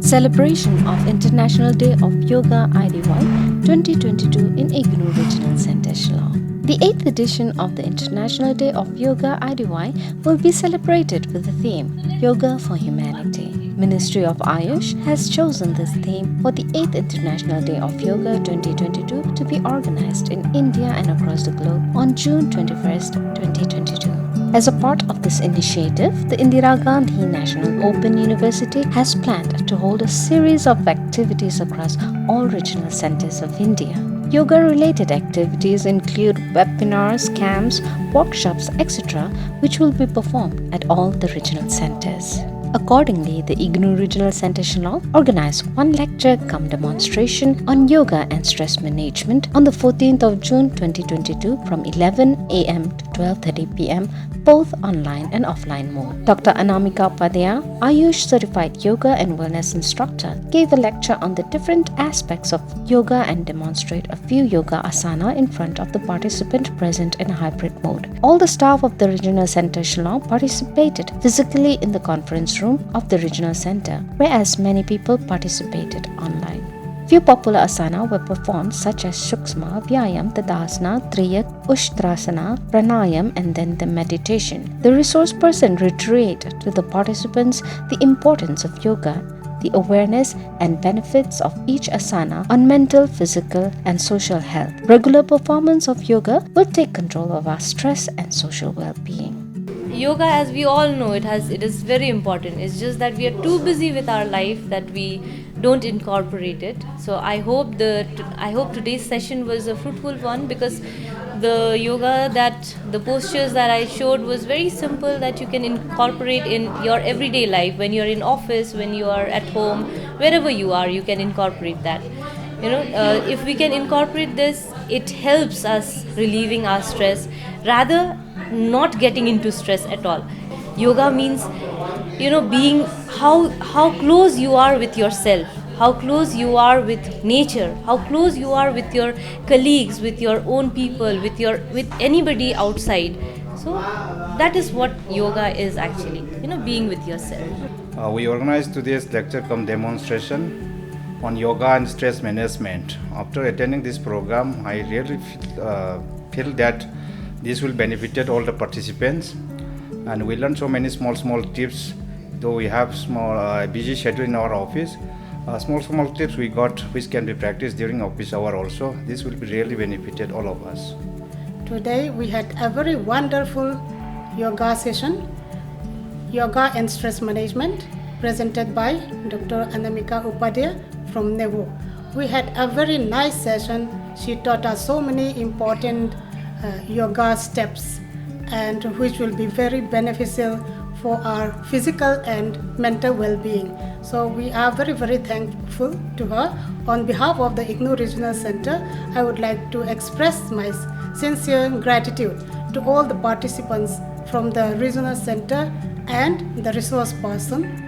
Celebration of International Day of Yoga IDY 2022 in IGNOU Regional Center, Shillong. The 8th edition of the International Day of Yoga IDY will be celebrated with the theme Yoga for Humanity. Ministry of Ayush has chosen this theme for the 8th International Day of Yoga 2022 to be organized in India and across the globe on June 21st, 2022. As a part of this initiative, the Indira Gandhi National Open University has planned to hold a series of activities across all regional centers of India. Yoga-related activities include webinars, camps, workshops, etc., which will be performed at all the regional centers. Accordingly, the IGNOU Regional Center Shillong organized one lecture cum demonstration on yoga and stress management on the 14th of June 2022 from 11 a.m. to 12:30 p.m. both online and offline mode. Dr. Anamika Upadhaya, Ayush certified yoga and wellness instructor, gave a lecture on the different aspects of yoga and demonstrate a few yoga asana in front of the participant present in a hybrid mode. All the staff of the Regional Center Shillong participated physically in the conference room of the Regional Center, whereas many people participated online. Few popular asana were performed such as Shuksma, Vyayam, Tadasana, Triyak, Ushtrasana, Pranayam and then the meditation. The resource person reiterated to the participants the importance of yoga, the awareness and benefits of each asana on mental, physical and social health. Regular performance of yoga will take control of our stress and social well-being. Yoga, as we all know, it is very important. It's just that we are too busy with our life that we don't incorporate it. So I hope today's session was a fruitful one, because the yoga the postures that I showed was very simple, that you can incorporate in your everyday life. When you're in office, when you are at home, wherever you are, you can incorporate that. If we can incorporate this, it helps us relieving our stress, rather not getting into stress at all. Yoga means, being how close you are with yourself, how close you are with nature, how close you are with your colleagues, with your own people, with anybody outside. So that is what yoga is actually, being with yourself. We organized today's lecture cum demonstration on yoga and stress management. After attending this program, I really feel that this will benefit all the participants, and we learned so many small tips. Though we have small busy schedule in our office, small tips we got which can be practiced during office hour also. This will be really benefited all of us. Today we had a very wonderful yoga session, yoga and stress management, presented by Dr. Anamika Upadhaya from NEVO. We had a very nice session. She taught us so many important yoga steps, and which will be very beneficial for our physical and mental well-being. So we are very thankful to her. On behalf of the IGNOU Regional Center, I would like to express my sincere gratitude to all the participants from the Regional Center and the resource person